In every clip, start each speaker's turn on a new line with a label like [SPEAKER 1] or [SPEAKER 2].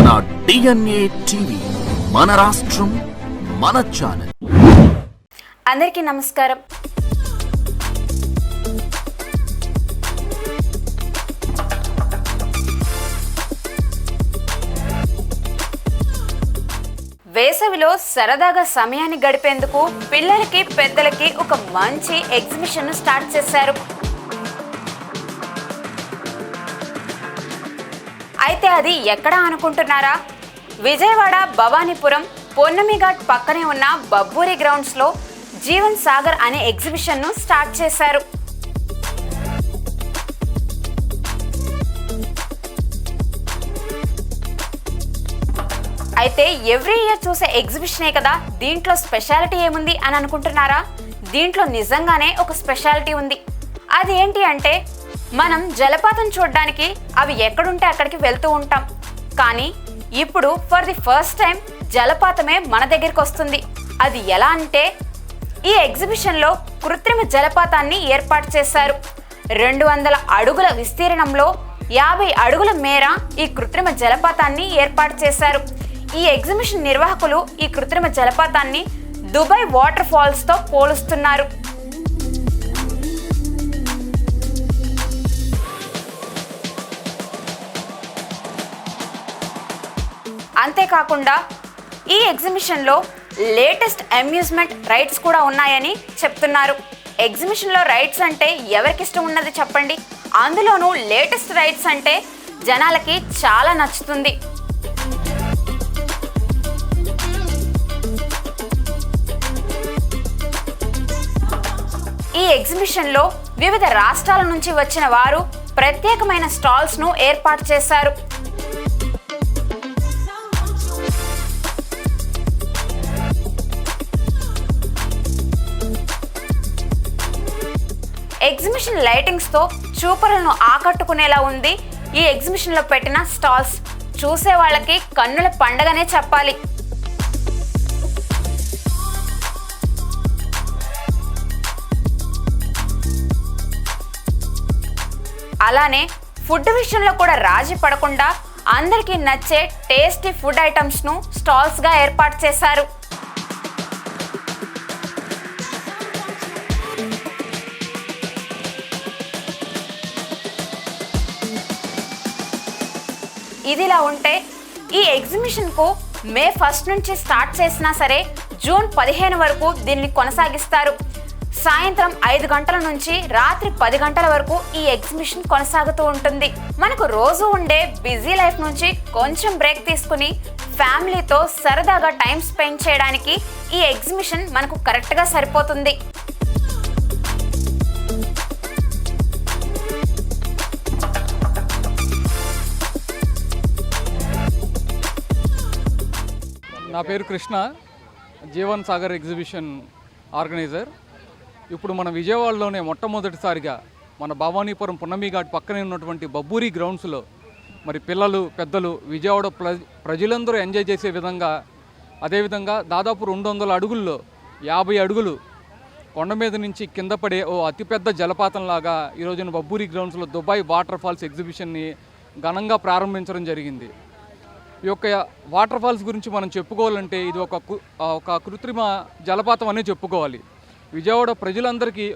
[SPEAKER 1] మన DNA TV, మన రాష్ట్రం, మన ఛానల్.
[SPEAKER 2] అందరికీ నమస్కారం. వేసవిలో సరదాగా సమయాన్ని గడిపేందుకు పిల్లలకి పెద్దలకి ఒక మంచి ఎగ్జిబిషన్ స్టార్ట్ చేశారు. అయితే అది ఎక్కడ అనుకుంటున్నారా? విజయవాడ భవానీపురం పొన్నమిఘాట్ పక్కనే ఉన్న బబ్బూరి గ్రౌండ్స్లో జీవన్ సాగర్ అనే ఎగ్జిబిషన్ను స్టార్ట్ చేశారు. అయితే ఎవ్రీ ఇయర్ చూసే ఎగ్జిబిషనే కదా, దీంట్లో స్పెషాలిటీ ఏముంది అని అనుకుంటున్నారా? దీంట్లో నిజంగానే ఒక స్పెషాలిటీ ఉంది. అది ఏంటి అంటే, మనం జలపాతం చూడడానికి అవి ఎక్కడుంటే అక్కడికి వెళ్తూ ఉంటాం. కానీ ఇప్పుడు ఫర్ ది ఫస్ట్ టైం జలపాతమే మన దగ్గరికి వస్తుంది. అది ఎలా అంటే, ఈ ఎగ్జిబిషన్లో కృత్రిమ జలపాతాన్ని ఏర్పాటు చేశారు. 200 అడుగుల విస్తీర్ణంలో 50 అడుగుల మేర ఈ కృత్రిమ జలపాతాన్ని ఏర్పాటు చేశారు. ఈ ఎగ్జిబిషన్ నిర్వాహకులు ఈ కృత్రిమ జలపాతాన్ని దుబాయ్ వాటర్ ఫాల్స్తో పోలుస్తున్నారు. అంతేకాకుండా ఈ ఎగ్జిబిషన్లో లేటెస్ట్ అమ్యూజ్మెంట్ రైడ్స్ కూడా ఉన్నాయని చెప్తున్నారు. ఎగ్జిబిషన్లో రైడ్స్ అంటే ఎవరికి ఇష్టం ఉన్నది చెప్పండి? అందులోనూ లేటెస్ట్ రైడ్స్ అంటే జనాలకి చాలా నచ్చుతుంది. ఈ ఎగ్జిబిషన్లో వివిధ రాష్ట్రాల నుంచి వచ్చిన వారు ప్రత్యేకమైన స్టాల్స్ను ఏర్పాటు చేశారు. ఎగ్జిబిషన్ లైటింగ్స్తో చూపరులను ఆకట్టుకునేలా ఉంది ఈ ఎగ్జిబిషన్లో పెట్టిన స్టాల్స్. చూసే వాళ్ళకి కన్నుల పండగనే చెప్పాలి. అలానే ఫుడ్ విషయంలో కూడా రాజీ పడకుండా అందరికీ నచ్చే టేస్టీ ఫుడ్ ఐటమ్స్ను స్టాల్స్గా ఏర్పాటు చేశారు. ఇదిలా ఉంటే ఈ ఎగ్జిబిషన్కు మే 1 నుంచి స్టార్ట్ చేసినా సరే జూన్ 15 వరకు దీన్ని కొనసాగిస్తారు. సాయంత్రం 5 గంటల నుంచి రాత్రి 10 గంటల వరకు ఈ ఎగ్జిబిషన్ కొనసాగుతూ ఉంటుంది. మనకు రోజు ఉండే బిజీ లైఫ్ నుంచి కొంచెం బ్రేక్ తీసుకుని ఫ్యామిలీతో సరదాగా టైం స్పెండ్ చేయడానికి ఈ ఎగ్జిబిషన్ మనకు కరెక్ట్గా సరిపోతుంది.
[SPEAKER 3] నా పేరు కృష్ణ, జీవన్ సాగర్ ఎగ్జిబిషన్ ఆర్గనైజర్. ఇప్పుడు మన విజయవాడలోనే మొట్టమొదటిసారిగా మన భవానీపురం పొన్నమిఘాట్ పక్కనే ఉన్నటువంటి బబ్బూరి గ్రౌండ్స్లో మరి పిల్లలు పెద్దలు విజయవాడ ప్రజలందరూ ఎంజాయ్ చేసే విధంగా, అదేవిధంగా దాదాపు 200 అడుగుల్లో 50 అడుగులు కొండ మీద నుంచి కింద పడే ఓ అతిపెద్ద జలపాతంలాగా ఈరోజున బబ్బూరి గ్రౌండ్స్లో దుబాయ్ వాటర్ ఫాల్స్ ఎగ్జిబిషన్ని ఘనంగా ప్రారంభించడం జరిగింది. ఈ యొక్క వాటర్ ఫాల్స్ గురించి మనం చెప్పుకోవాలంటే ఇది ఒక కృత్రిమ జలపాతం అనే చెప్పుకోవాలి. విజయవాడ ప్రజలందరికీ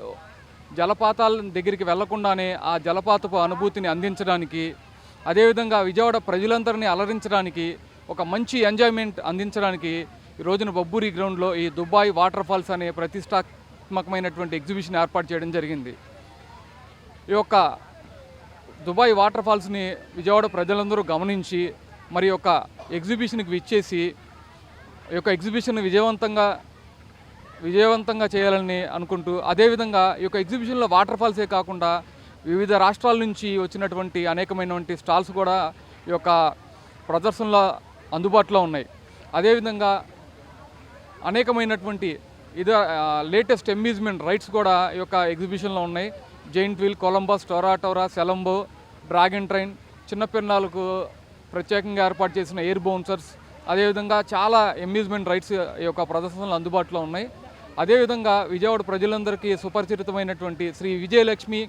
[SPEAKER 3] జలపాతాల దగ్గరికి వెళ్లకుండానే ఆ జలపాతపు అనుభూతిని అందించడానికి, అదేవిధంగా విజయవాడ ప్రజలందరినీ అలరించడానికి, ఒక మంచి ఎంజాయ్మెంట్ అందించడానికి ఈ రోజున బబ్బూరి గ్రౌండ్లో ఈ దుబాయ్ వాటర్ ఫాల్స్ అనే ప్రతిష్టాత్మకమైనటువంటి ఎగ్జిబిషన్ ఏర్పాటు చేయడం జరిగింది. ఈ యొక్క దుబాయ్ వాటర్ ఫాల్స్ని విజయవాడ ప్రజలందరూ గమనించి మరి యొక్క ఎగ్జిబిషన్కి విచ్చేసి ఈ యొక్క ఎగ్జిబిషన్ విజయవంతంగా చేయాలని అనుకుంటూ, అదేవిధంగా ఈ యొక్క ఎగ్జిబిషన్లో వాటర్ ఫాల్సే కాకుండా వివిధ రాష్ట్రాల నుంచి వచ్చినటువంటి అనేకమైనటువంటి స్టాల్స్ కూడా ఈ యొక్క ప్రదర్శనలో అందుబాటులో ఉన్నాయి. అదేవిధంగా అనేకమైనటువంటి లేటెస్ట్ అమ్యూజ్మెంట్ రైడ్స్ కూడా ఈ యొక్క ఎగ్జిబిషన్లో ఉన్నాయి. జైంట్ వీల్, కొలంబస్, టోరా, సెలంబో, డ్రాగన్ ట్రైన్, చిన్నపిల్లలకు ప్రత్యేకంగా ఏర్పాటు చేసిన ఎయిర్ బౌన్సర్స్, అదేవిధంగా చాలా అమ్యూజ్మెంట్ రైడ్స్ ఈ యొక్క ప్రదర్శనలు అందుబాటులో ఉన్నాయి. అదేవిధంగా విజయవాడ ప్రజలందరికీ సుపరిచితమైనటువంటి శ్రీ విజయలక్ష్మి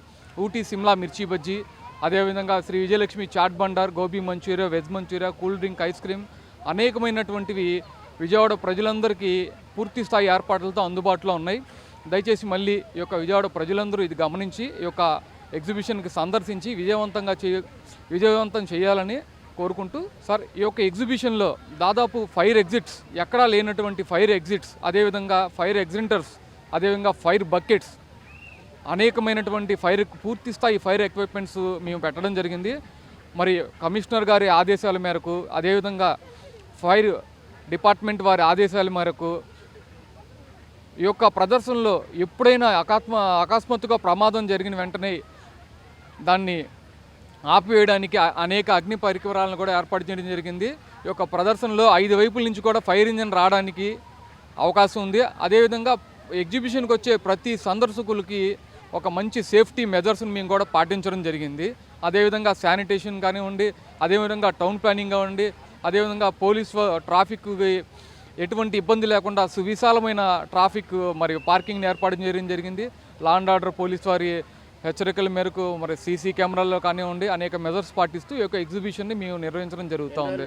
[SPEAKER 3] ఊటీ సిమ్లా మిర్చి బజ్జీ, అదేవిధంగా Shri Vijayalakshmi chaat Bhandar, gobi Manchuria, veg Manchuria, cool drink, ice cream అనేకమైనటువంటివి విజయవాడ ప్రజలందరికీ పూర్తి స్థాయి ఏర్పాట్లతో అందుబాటులో ఉన్నాయి. దయచేసి మళ్ళీ ఈ యొక్క విజయవాడ ప్రజలందరూ ఇది గమనించి ఈ యొక్క ఎగ్జిబిషన్కి సందర్శించి విజయవంతం చేయాలని కోరుకుంటూ, సార్ ఈ యొక్క ఎగ్జిబిషన్లో దాదాపు ఫైర్ ఎగ్జిట్స్, ఎక్కడా లేనటువంటి ఫైర్ ఎగ్జిట్స్, అదేవిధంగా ఫైర్ ఎగ్జింటర్స్, అదేవిధంగా ఫైర్ బకెట్స్, అనేకమైనటువంటి పూర్తి స్థాయి ఫైర్ ఎక్విప్మెంట్స్ మేము పెట్టడం జరిగింది. మరి కమిషనర్ గారి ఆదేశాల మేరకు, అదేవిధంగా ఫైర్ డిపార్ట్మెంట్ వారి ఆదేశాల మేరకు ఈ యొక్క ప్రదర్శనలో ఎప్పుడైనా అకస్మాత్తుగా ప్రమాదం జరిగిన వెంటనే దాన్ని ఆపివేయడానికి అనేక అగ్ని పరికరాలను కూడా ఏర్పాటు చేయడం జరిగింది. ఈ యొక్క ప్రదర్శనలో 5 వైపుల నుంచి కూడా ఫైర్ ఇంజిన్ రావడానికి అవకాశం ఉంది. అదేవిధంగా ఎగ్జిబిషన్కి వచ్చే ప్రతి సందర్శకులకి ఒక మంచి సేఫ్టీ మెజర్స్ని మేము కూడా పాటించడం జరిగింది. అదేవిధంగా శానిటేషన్ కానివ్వండి, అదేవిధంగా టౌన్ ప్లానింగ్ కానివ్వండి, అదేవిధంగా ట్రాఫిక్కి ఎటువంటి ఇబ్బంది లేకుండా సువిశాలమైన ట్రాఫిక్ మరియు పార్కింగ్ని ఏర్పాటు చేయడం జరిగింది. లా అండ్ ఆర్డర్ పోలీస్ వారి హెచ్చరికల మేరకు మరి సీసీ కెమెరాల్లో కానివ్వండి అనేక మెజర్స్ పాటిస్తూ ఈ యొక్క ఎగ్జిబిషన్ని మేము నిర్వహించడం జరుగుతూ ఉంది.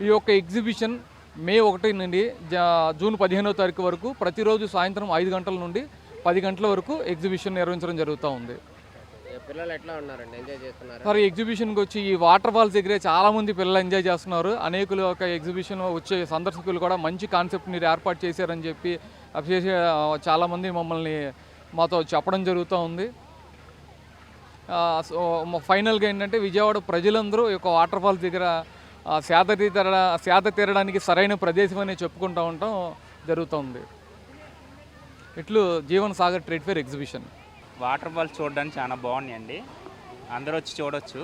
[SPEAKER 3] ఈ యొక్క ఎగ్జిబిషన్ మే 1 నుండి జూన్ 15వ తారీఖు వరకు ప్రతిరోజు సాయంత్రం 5 గంటల నుండి 10 గంటల వరకు ఎగ్జిబిషన్ నిర్వహించడం జరుగుతూ ఉంది.
[SPEAKER 4] పిల్లలు ఎట్లా ఉన్నారండి, ఎంజాయ్ చేస్తున్నారు?
[SPEAKER 3] సార్, ఈ ఎగ్జిబిషన్కి వచ్చి ఈ వాటర్ ఫాల్స్ దగ్గరే చాలామంది పిల్లలు ఎంజాయ్ చేస్తున్నారు. అనేకులు ఒక ఎగ్జిబిషన్ వచ్చే సందర్శకులు కూడా మంచి కాన్సెప్ట్ మీరు ఏర్పాటు చేశారని చెప్పి చాలామంది మాతో చెప్పడం జరుగుతూ ఉంది. ఫైనల్గా ఏంటంటే విజయవాడ ప్రజలందరూ ఈ యొక్క వాటర్ ఫాల్స్ దగ్గర సేద తీరడానికి సరైన ప్రదేశం అని చెప్పుకుంటూ ఉండటం జరుగుతుంది. ఇట్లు Jeevan Sagar trade fair exhibition.
[SPEAKER 5] Waterfalls చూడడానికి చాలా బాగున్నాయండి, అందరూ వచ్చి చూడొచ్చు.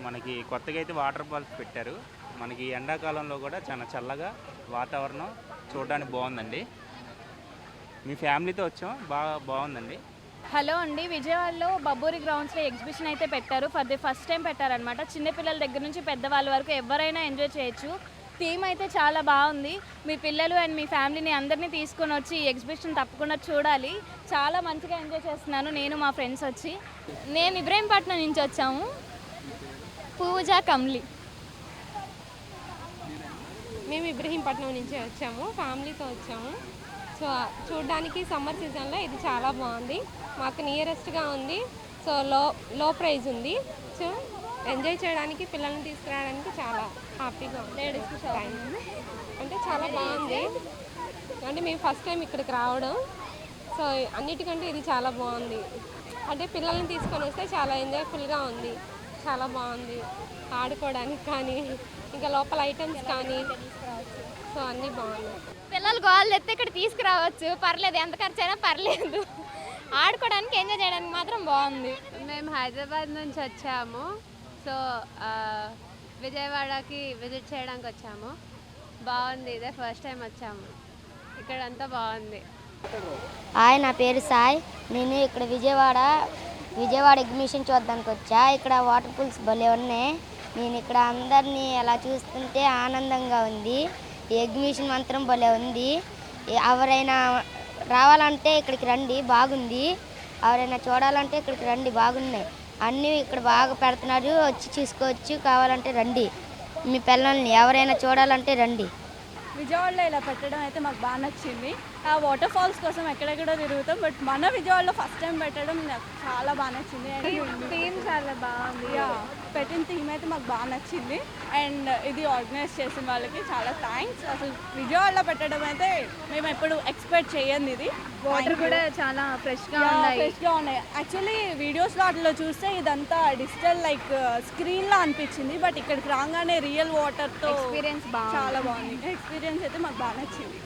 [SPEAKER 5] మనకి కొత్తగా అయితే వాటర్ ఫాల్స్ పెట్టారు. మనకి ఎండాకాలంలో కూడా చాలా చల్లగా వాతావరణం చూడడానికి బాగుందండి. మీ ఫ్యామిలీతో వచ్చాం, బాగుందండి.
[SPEAKER 6] హలో అండి, విజయవాడలో బబ్బూరి గ్రౌండ్స్లో ఎగ్జిబిషన్ అయితే పెట్టారు. ఫస్ట్ టైం పెట్టారనమాట. చిన్నపిల్లల దగ్గర నుంచి పెద్దవాళ్ళ వరకు ఎవరైనా ఎంజాయ్ చేయొచ్చు. థీమ్ అయితే చాలా బాగుంది. మీ పిల్లలు అండ్ మీ ఫ్యామిలీని అందరినీ తీసుకొని వచ్చి ఈ ఎగ్జిబిషన్ తప్పకుండా చూడాలి. చాలా మంచిగా ఎంజాయ్ చేస్తున్నాను నేను, మా ఫ్రెండ్స్ వచ్చి. మేము ఇబ్రహీంపట్నం నుంచి వచ్చాము. పూజ, కమ్లి.
[SPEAKER 7] మేము ఇబ్రహీంపట్నం నుంచి వచ్చాము, ఫ్యామిలీతో వచ్చాము. సో చూడడానికి సమ్మర్ సీజన్లో ఇది చాలా బాగుంది. మాకు నియరెస్ట్గా ఉంది. సో లో ప్రైజ్ ఉంది. సో ఎంజాయ్ చేయడానికి, పిల్లల్ని తీసుకురావడానికి చాలా హ్యాపీగా ఉంది. అంటే చాలా బాగుంది. అంటే మేము ఫస్ట్ టైం ఇక్కడికి రావడం. సో అన్నిటికంటే ఇది చాలా బాగుంది. అంటే పిల్లల్ని తీసుకొని వస్తే చాలా ఎంజాయ్ఫుల్గా ఉంది. చాలా బాగుంది ఆడుకోవడానికి కానీ, ఇంకా లోపల ఐటమ్స్ కానీ. సో అన్నీ బాగున్నాయి.
[SPEAKER 6] పిల్లలు గోల్ ఎత్తే ఇక్కడ తీసుకురావచ్చు, పర్లేదు, ఎంత ఖర్చు అయినా పర్లేదు. ఆడుకోవడానికి, ఎంజాయ్ చేయడానికి మాత్రం బాగుంది.
[SPEAKER 8] మేము హైదరాబాద్ నుంచి వచ్చాము. సో విజయవాడకి విజిట్ చేయడానికి వచ్చాము. బాగుంది, ఇదే ఫస్ట్ టైం వచ్చాము. ఇక్కడ అంతా బాగుంది.
[SPEAKER 9] హాయ్, నా పేరు సాయ్. నేను ఇక్కడ విజయవాడ ఎగ్జిబిషన్ చూడడానికి వచ్చా. ఇక్కడ వాటర్ పూల్స్ భలే ఉన్నాయి. నేను ఇక్కడ అందరినీ అలా చూస్తుంటే ఆనందంగా ఉంది. ఈ ఎగ్జిబిషన్ మాత్రం భలే ఉంది. ఎవరైనా రావాలంటే ఇక్కడికి రండి, బాగుంది. ఎవరైనా చూడాలంటే ఇక్కడికి రండి, బాగున్నాయి. అన్నీ ఇక్కడ బాగా పెడుతున్నారు, వచ్చి చూసుకోవచ్చు. కావాలంటే రండి, మీ పిల్లల్ని ఎవరైనా చూడాలంటే రండి.
[SPEAKER 6] విజయవాడలో ఇలా పెట్టడం అయితే మాకు బాగా నచ్చింది. ఆ వాటర్ ఫాల్స్ కోసం ఎక్కడెక్కడో తిరుగుతాం, బట్ మన విజయవాడలో ఫస్ట్ టైం పెట్టడం నాకు చాలా బాగా నచ్చింది.
[SPEAKER 8] థీమ్ చాలా బాగుంది.
[SPEAKER 6] పెట్టిన థీమ్ అయితే మాకు బాగా నచ్చింది. అండ్ ఇది ఆర్గనైజ్ చేసిన వాళ్ళకి చాలా థ్యాంక్స్. అసలు విజయవాడలో పెట్టడం అయితే మేము ఎప్పుడు ఎక్స్పెక్ట్ చేయండి. ఇది
[SPEAKER 8] వాటర్ కూడా చాలా ఫ్రెష్గా
[SPEAKER 6] ఉన్నాయి. యాక్చువల్లీ వీడియోస్లో అట్లా చూస్తే ఇదంతా డిజిటల్ స్క్రీన్లో అనిపించింది, బట్ ఇక్కడికి రాగానే రియల్ వాటర్తో
[SPEAKER 8] ఎక్స్పీరియన్స్
[SPEAKER 6] చాలా బాగుంది. ఎక్స్పీరియన్స్ అయితే మాకు బాగా నచ్చింది.